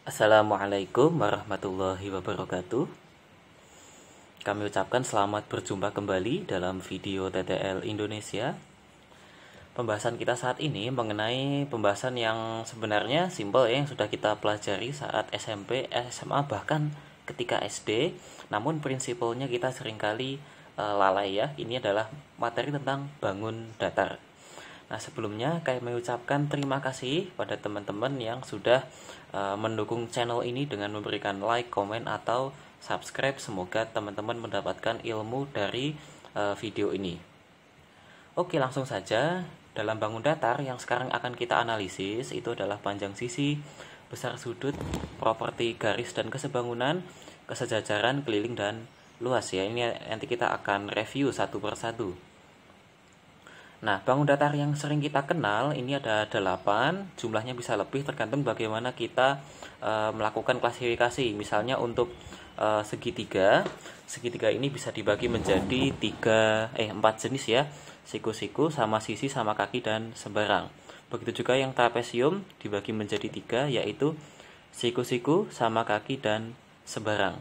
Assalamualaikum warahmatullahi wabarakatuh. Kami ucapkan selamat berjumpa kembali dalam video TTL Indonesia. Pembahasan kita saat ini mengenai pembahasan yang sebenarnya simpel ya, yang sudah kita pelajari saat SMP, SMA, bahkan ketika SD. Namun prinsipalnya kita seringkali lalai ya. Ini adalah materi tentang bangun datar. Nah, sebelumnya kami mengucapkan terima kasih pada teman-teman yang sudah mendukung channel ini dengan memberikan like, komen, atau subscribe. Semoga teman-teman mendapatkan ilmu dari video ini. Oke, langsung saja. Dalam bangun datar yang sekarang akan kita analisis itu adalah panjang sisi, besar sudut, properti garis dan kesebangunan, kesejajaran, keliling, dan luas ya. Ini nanti kita akan review satu persatu. Nah, bangun datar yang sering kita kenal ini ada 8, jumlahnya bisa lebih tergantung bagaimana kita melakukan klasifikasi. Misalnya untuk segitiga ini bisa dibagi menjadi 4 jenis ya. Siku-siku, sama sisi, sama kaki, dan sembarang. Begitu juga yang trapesium dibagi menjadi 3, yaitu siku-siku, sama kaki, dan sembarang.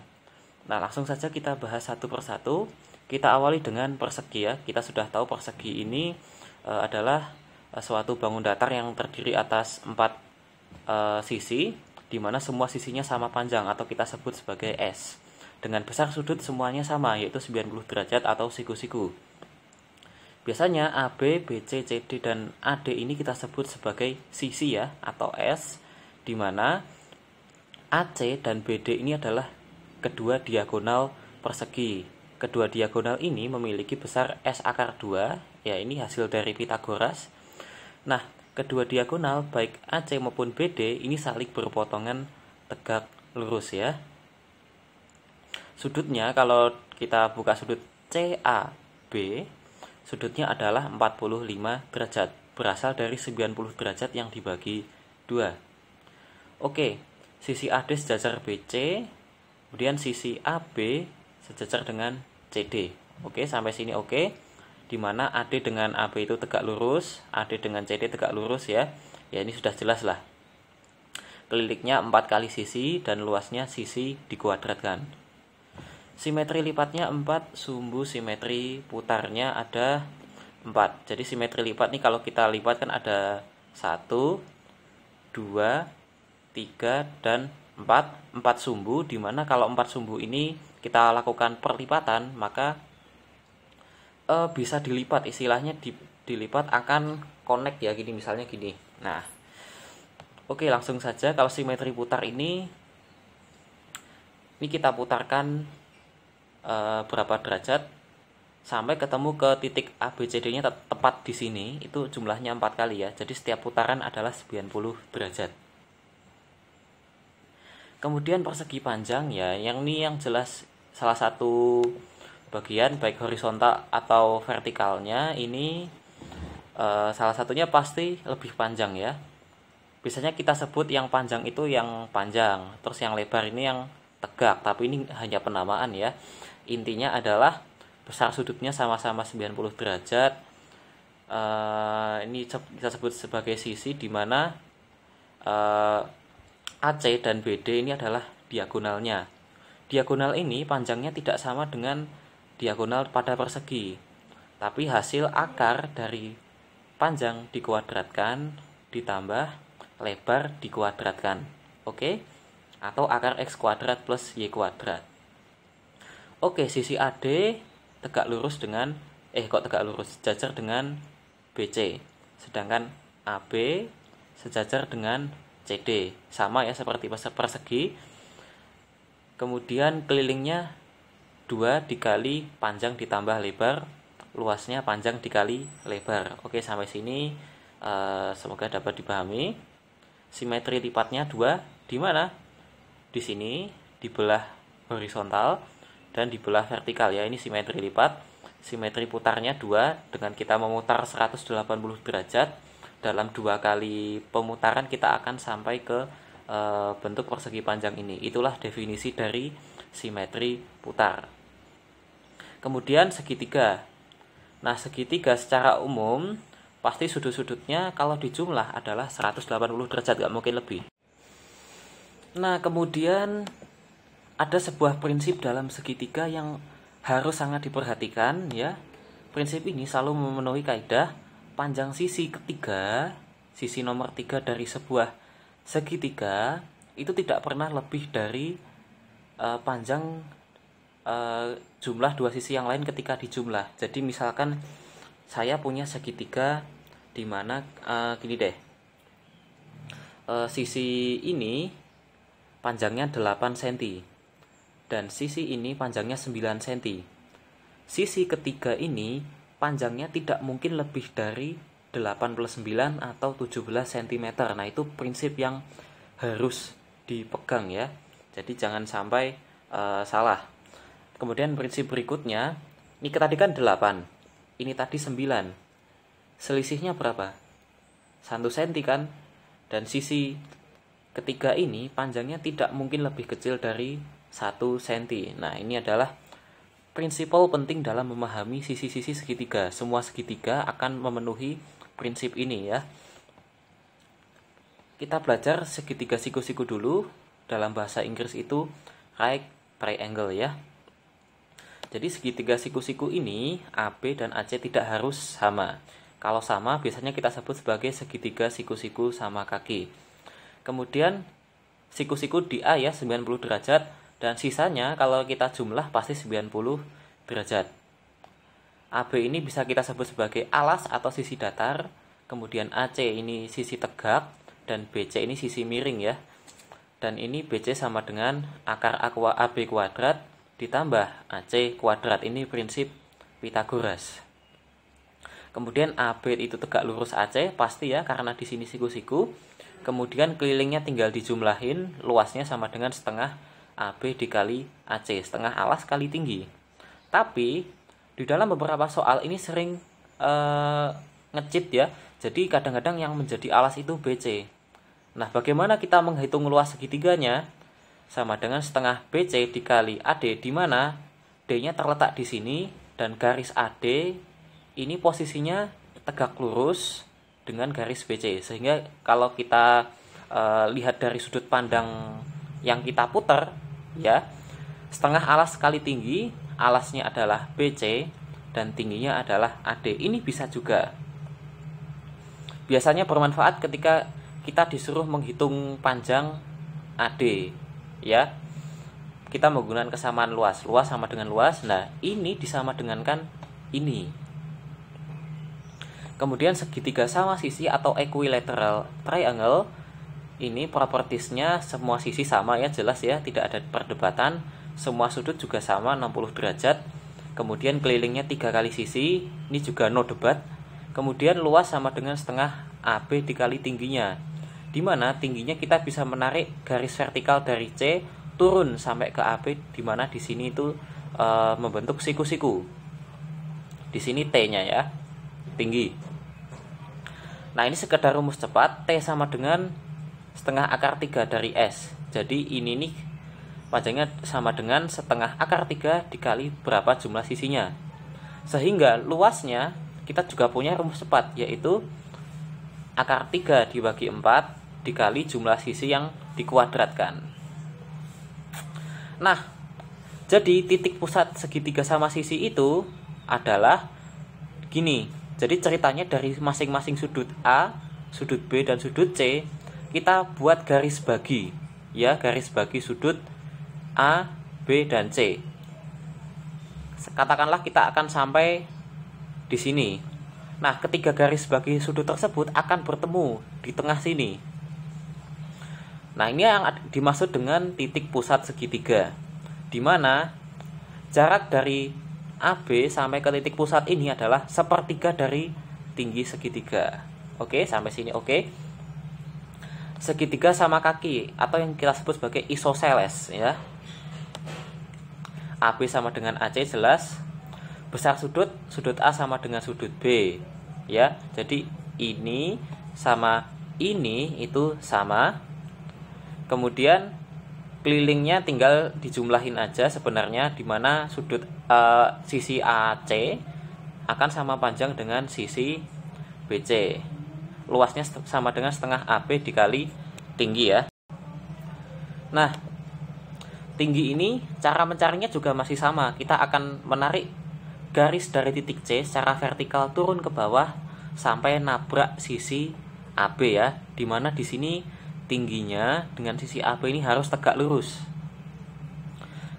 Nah, langsung saja kita bahas satu persatu. Kita awali dengan persegi ya. Kita sudah tahu persegi ini adalah suatu bangun datar yang terdiri atas 4 sisi, di mana semua sisinya sama panjang atau kita sebut sebagai S. Dengan besar sudut semuanya sama, yaitu 90 derajat atau siku-siku. Biasanya AB, BC, CD, dan AD ini kita sebut sebagai sisi ya, atau S, di mana AC dan BD ini adalah kedua diagonal persegi. Kedua diagonal ini memiliki besar S akar 2, ya ini hasil dari Pitagoras. Nah, kedua diagonal baik AC maupun BD ini saling berpotongan tegak lurus ya. Sudutnya kalau kita buka sudut CAB, sudutnya adalah 45 derajat, berasal dari 90 derajat yang dibagi 2. Oke, sisi AD sejajar BC, kemudian sisi AB sejajar dengan CD. Oke, sampai sini oke. Dimana AD dengan AB itu tegak lurus, AD dengan CD tegak lurus ya. Ya ini sudah jelas lah. Kelilingnya 4 kali sisi dan luasnya sisi dikuadratkan. Simetri lipatnya 4, sumbu simetri putarnya ada 4. Jadi simetri lipat nih kalau kita lipat kan ada 1, 2, 3, dan 4 sumbu, dimana kalau 4 sumbu ini kita lakukan perlipatan maka bisa dilipat, istilahnya dilipat akan connect ya, gini misalnya gini. Nah, oke, langsung saja. Kalau simetri putar ini kita putarkan berapa derajat sampai ketemu ke titik ABCD-nya tepat di sini, itu jumlahnya 4 kali ya. Jadi setiap putaran adalah 90 derajat. Kemudian persegi panjang ya, yang jelas salah satu bagian baik horizontal atau vertikalnya ini salah satunya pasti lebih panjang ya. Biasanya kita sebut yang panjang itu yang panjang, terus yang lebar ini yang tegak, tapi ini hanya penamaan ya. Intinya adalah besar sudutnya sama-sama 90 derajat. Ini kita sebut sebagai sisi, di mana AC dan BD ini adalah diagonalnya. Diagonal ini panjangnya tidak sama dengan diagonal pada persegi, tapi hasil akar dari panjang dikuadratkan ditambah lebar dikuadratkan. Oke? Atau akar X kuadrat plus Y kuadrat. Oke, sisi AD tegak lurus dengan sejajar dengan BC. Sedangkan AB sejajar dengan CD. Sama ya seperti persegi. Kemudian kelilingnya 2 dikali panjang ditambah lebar, luasnya panjang dikali lebar. Oke, sampai sini semoga dapat dipahami. Simetri lipatnya 2, di mana? Di sini dibelah horizontal dan dibelah vertikal ya. Ini simetri lipat. Simetri putarnya 2, dengan kita memutar 180 derajat. Dalam 2 kali pemutaran kita akan sampai ke bentuk persegi panjang ini. Itulah definisi dari simetri putar. Kemudian segitiga. Nah, segitiga secara umum pasti sudut-sudutnya kalau dijumlah adalah 180 derajat, gak mungkin lebih. Nah, kemudian ada sebuah prinsip dalam segitiga yang harus sangat diperhatikan ya. Prinsip ini selalu memenuhi kaidah panjang sisi ketiga, sisi nomor 3 dari sebuah segitiga itu tidak pernah lebih dari panjang jumlah dua sisi yang lain ketika dijumlah. Jadi misalkan saya punya segitiga di mana gini deh. Sisi ini panjangnya 8 cm dan sisi ini panjangnya 9 cm. Sisi ketiga ini panjangnya tidak mungkin lebih dari 89 atau 17 cm. Nah, itu prinsip yang harus dipegang ya. Jadi jangan sampai salah. Kemudian prinsip berikutnya, ini tadi kan 8, ini tadi 9. Selisihnya berapa? 1 cm kan? Dan sisi ketiga ini panjangnya tidak mungkin lebih kecil dari 1 cm. Nah, ini adalah prinsip penting dalam memahami sisi-sisi segitiga. Semua segitiga akan memenuhi prinsip ini ya. Kita belajar segitiga siku-siku dulu. Dalam bahasa Inggris itu right triangle ya. Jadi segitiga siku-siku ini AB dan AC tidak harus sama. Kalau sama biasanya kita sebut sebagai segitiga siku-siku sama kaki. Kemudian siku-siku di A ya 90 derajat dan sisanya kalau kita jumlah pasti 90 derajat. AB ini bisa kita sebut sebagai alas atau sisi datar. Kemudian AC ini sisi tegak dan BC ini sisi miring ya. Dan ini BC sama dengan akar AB kuadrat ditambah AC kuadrat. Ini prinsip Pythagoras. Kemudian AB itu tegak lurus AC pasti ya karena di sini siku-siku. Kemudian kelilingnya tinggal dijumlahin, luasnya sama dengan setengah AB dikali AC, setengah alas kali tinggi. Tapi di dalam beberapa soal ini sering nge-cheat ya. Jadi kadang-kadang yang menjadi alas itu BC. Nah, bagaimana kita menghitung luas segitiganya? Sama dengan setengah BC dikali AD, di mana D-nya terletak di sini dan garis AD ini posisinya tegak lurus dengan garis BC. Sehingga kalau kita lihat dari sudut pandang yang kita putar ya, setengah alas kali tinggi, alasnya adalah BC dan tingginya adalah AD. Ini bisa juga. Biasanya bermanfaat ketika kita disuruh menghitung panjang AD ya. Kita menggunakan kesamaan luas. Luas sama dengan luas. Nah, ini disama dengankan ini. Kemudian segitiga sama sisi atau equilateral triangle ini propertiesnya semua sisi sama ya, jelas ya, tidak ada perdebatan. Semua sudut juga sama 60 derajat. Kemudian kelilingnya 3 kali sisi, ini juga no debat. Kemudian luas sama dengan setengah AB dikali tingginya, dimana tingginya kita bisa menarik garis vertikal dari C turun sampai ke AB, dimana di sini itu membentuk siku-siku. Di sini T-nya ya, tinggi. Nah, ini sekedar rumus cepat, T sama dengan setengah akar 3 dari S. Jadi ini nih panjangnya sama dengan setengah akar 3 dikali berapa jumlah sisinya. Sehingga luasnya kita juga punya rumus cepat, yaitu akar 3 dibagi 4 dikali jumlah sisi yang dikuadratkan. Nah, jadi titik pusat segitiga sama sisi itu adalah gini. Jadi ceritanya dari masing-masing sudut A, sudut B, dan sudut C, kita buat garis bagi. Ya, garis bagi sudut A, B, dan C. Katakanlah kita akan sampai di sini. Nah, ketiga garis bagi sudut tersebut akan bertemu di tengah sini. Nah, ini yang dimaksud dengan titik pusat segitiga, di mana jarak dari AB sampai ke titik pusat ini adalah sepertiga dari tinggi segitiga. Oke, sampai sini oke. Segitiga sama kaki atau yang kita sebut sebagai isosceles ya. AB sama dengan AC jelas. Besar sudut A sama dengan sudut B ya. Jadi ini sama ini itu sama. Kemudian kelilingnya tinggal dijumlahin aja sebenarnya, dimana sudut sisi AC akan sama panjang dengan sisi BC. Luasnya sama dengan setengah AB dikali tinggi ya. Nah, tinggi ini cara mencarinya juga masih sama. Kita akan menarik garis dari titik C secara vertikal turun ke bawah sampai nabrak sisi AB ya. Dimana di sini tingginya dengan sisi AB ini harus tegak lurus.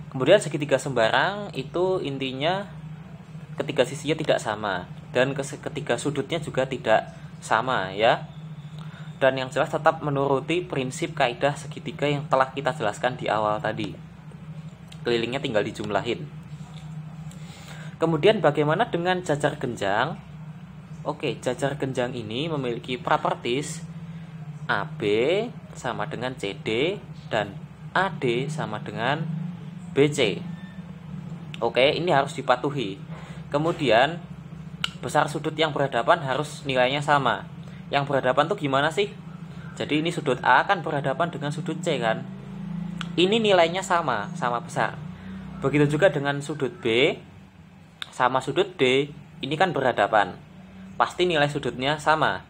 Kemudian segitiga sembarang itu intinya ketiga sisinya tidak sama dan ketiga sudutnya juga tidak sama ya. Dan yang jelas tetap menuruti prinsip kaidah segitiga yang telah kita jelaskan di awal tadi. Kelilingnya tinggal dijumlahin. Kemudian bagaimana dengan jajar genjang? Oke, jajar genjang ini memiliki properties AB sama dengan CD dan AD sama dengan BC. Oke, ini harus dipatuhi. Kemudian besar sudut yang berhadapan harus nilainya sama. Yang berhadapan tuh gimana sih? Jadi ini sudut A kan berhadapan dengan sudut C kan? Ini nilainya sama besar. Begitu juga dengan sudut B sama sudut D, ini kan berhadapan. Pasti nilai sudutnya sama.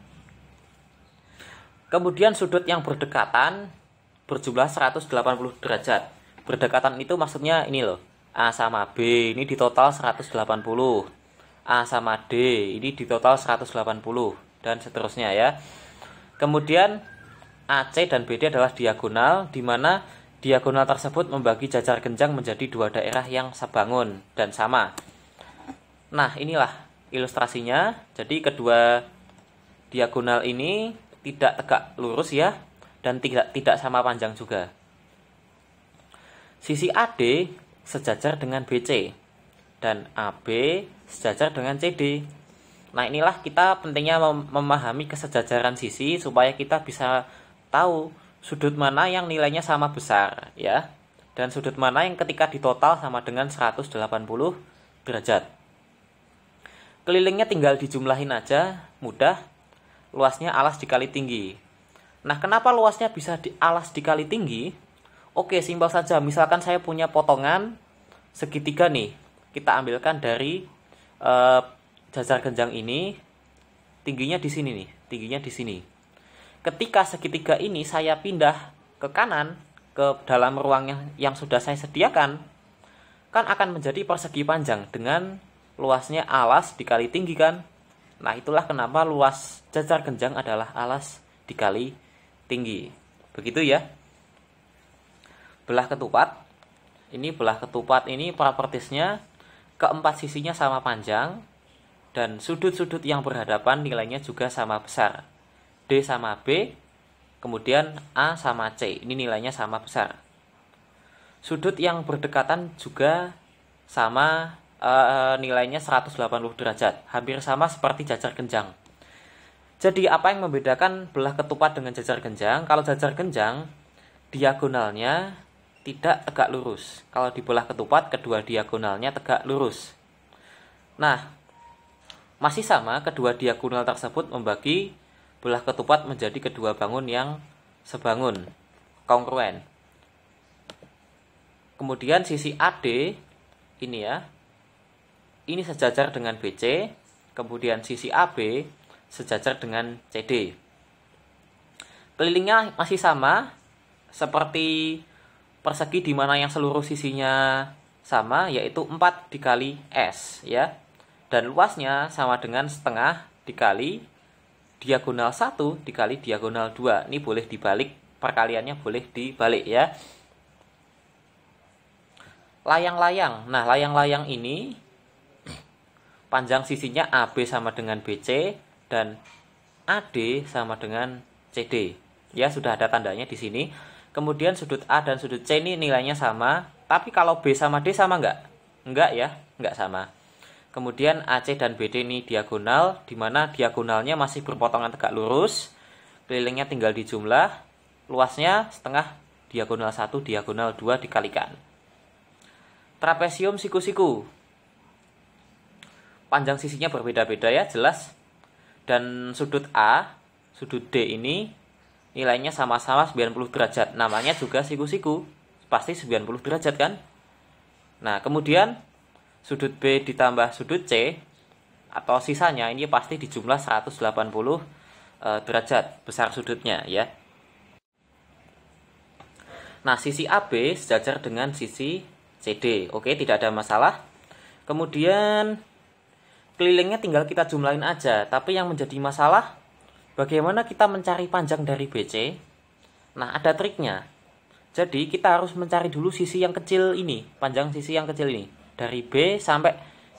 Kemudian sudut yang berdekatan berjumlah 180 derajat. Berdekatan itu maksudnya ini loh. A sama B ini di total 180. A sama D ini di total 180 dan seterusnya ya. Kemudian AC dan BD adalah diagonal, di mana diagonal tersebut membagi jajar genjang menjadi dua daerah yang sebangun dan sama. Nah, inilah ilustrasinya. Jadi kedua diagonal ini tidak tegak lurus ya, dan tidak sama panjang juga. Sisi AD sejajar dengan BC dan AB sejajar dengan CD. Nah, inilah kita pentingnya memahami kesejajaran sisi supaya kita bisa tahu sudut mana yang nilainya sama besar ya, dan sudut mana yang ketika ditotal sama dengan 180 derajat. Kelilingnya tinggal dijumlahin aja, mudah. Luasnya alas dikali tinggi. Nah, kenapa luasnya bisa alas dikali tinggi? Oke, simpel saja. Misalkan saya punya potongan segitiga nih. Kita ambilkan dari jajar genjang ini, tingginya di sini nih, tingginya di sini. Ketika segitiga ini saya pindah ke kanan, ke dalam ruang yang sudah saya sediakan, kan akan menjadi persegi panjang dengan luasnya alas dikali tinggi kan. Nah, itulah kenapa luas jajar genjang adalah alas dikali tinggi. Begitu ya. Belah ketupat. Ini belah ketupat ini propertiesnya keempat sisinya sama panjang. Dan sudut-sudut yang berhadapan nilainya juga sama besar. D sama B, kemudian A sama C. Ini nilainya sama besar. Sudut yang berdekatan juga sama, nilainya 180 derajat. Hampir sama seperti jajar genjang. Jadi apa yang membedakan belah ketupat dengan jajar genjang? Kalau jajar genjang, diagonalnya tidak tegak lurus. Kalau di belah ketupat, kedua diagonalnya tegak lurus. Nah, masih sama, kedua diagonal tersebut membagi belah ketupat menjadi kedua bangun yang sebangun, kongruen. Kemudian sisi AD, ini ya, ini sejajar dengan BC, kemudian sisi AB sejajar dengan CD. Kelilingnya masih sama, seperti persegi di mana yang seluruh sisinya sama, yaitu 4 dikali S ya. Dan luasnya sama dengan setengah dikali diagonal 1 dikali diagonal 2. Ini boleh dibalik, perkaliannya boleh dibalik ya. Layang-layang. Nah, layang-layang ini panjang sisinya AB sama dengan BC dan AD sama dengan CD. Ya, sudah ada tandanya di sini. Kemudian sudut A dan sudut C ini nilainya sama, tapi kalau B sama D sama enggak? Enggak ya, enggak sama. Kemudian AC dan BD ini diagonal, di mana diagonalnya masih berpotongan tegak lurus. Kelilingnya tinggal dijumlah, luasnya setengah diagonal 1, diagonal 2 dikalikan. Trapesium siku-siku. Panjang sisinya berbeda-beda ya, jelas. Dan sudut A, sudut D ini nilainya sama-sama 90 derajat. Namanya juga siku-siku. Pasti 90 derajat kan? Nah, kemudian sudut B ditambah sudut C atau sisanya ini pasti dijumlah 180 derajat besar sudutnya ya. Nah, sisi AB sejajar dengan sisi CD. Oke, tidak ada masalah. Kemudian kelilingnya tinggal kita jumlahin aja. Tapi yang menjadi masalah, bagaimana kita mencari panjang dari BC? Nah, ada triknya. Jadi kita harus mencari dulu sisi yang kecil ini, panjang sisi yang kecil ini. Dari B sampai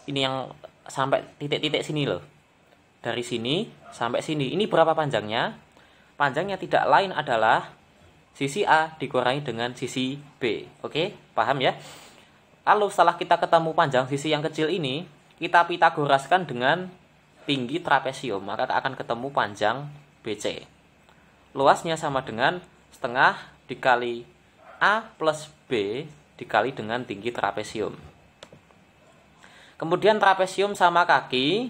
ini yang sampai titik-titik sini loh. Dari sini sampai sini. Ini berapa panjangnya? Panjangnya tidak lain adalah sisi A dikurangi dengan sisi B. Oke, paham ya? Lalu setelah kita ketemu panjang sisi yang kecil ini, kita pitagoraskan dengan tinggi trapesium, maka akan ketemu panjang BC. Luasnya sama dengan setengah dikali A plus B dikali dengan tinggi trapesium. Kemudian trapesium sama kaki.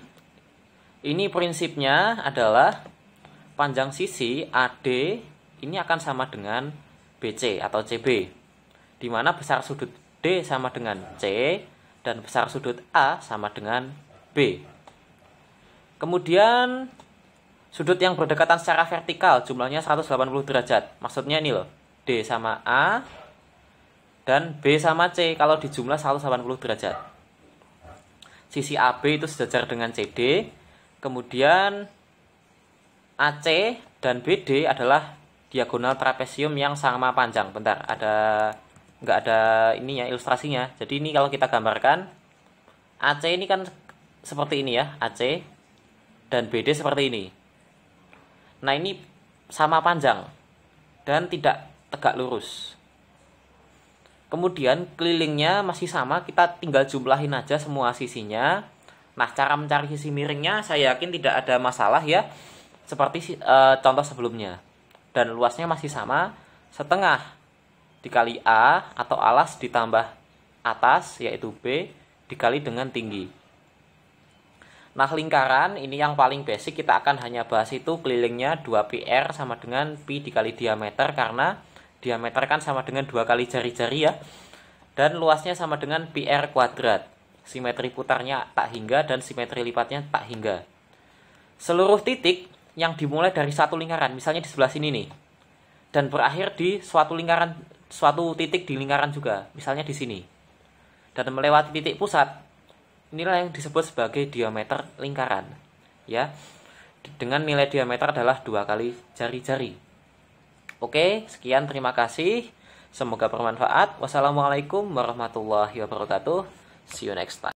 Ini prinsipnya adalah panjang sisi AD ini akan sama dengan BC atau CB, di mana besar sudut D sama dengan C dan besar sudut A sama dengan B. Kemudian sudut yang berdekatan secara vertikal jumlahnya 180 derajat. Maksudnya ini loh, D sama A dan B sama C kalau dijumlah 180 derajat. Sisi AB itu sejajar dengan CD. Kemudian AC dan BD adalah diagonal trapesium yang sama panjang. Bentar, nggak ada ini ya ilustrasinya. Jadi ini kalau kita gambarkan, AC ini kan seperti ini ya, AC, dan BD seperti ini. Nah, ini sama panjang dan tidak tegak lurus. Kemudian kelilingnya masih sama, kita tinggal jumlahin aja semua sisinya. Nah, cara mencari sisi miringnya saya yakin tidak ada masalah ya, seperti contoh sebelumnya. Dan luasnya masih sama, setengah dikali A atau alas ditambah atas yaitu B dikali dengan tinggi. Nah, lingkaran ini yang paling basic, kita akan hanya bahas itu kelilingnya 2πr sama dengan pi dikali diameter, karena diameter kan sama dengan 2 kali jari-jari ya. Dan luasnya sama dengan πr kuadrat. Simetri putarnya tak hingga dan simetri lipatnya tak hingga. Seluruh titik yang dimulai dari satu lingkaran, misalnya di sebelah sini nih, dan berakhir di suatu lingkaran, suatu titik di lingkaran juga, misalnya di sini, dan melewati titik pusat, inilah yang disebut sebagai diameter lingkaran ya, dengan nilai diameter adalah 2 kali jari-jari. Oke, sekian, terima kasih, semoga bermanfaat. Wassalamualaikum warahmatullahi wabarakatuh. See you next time.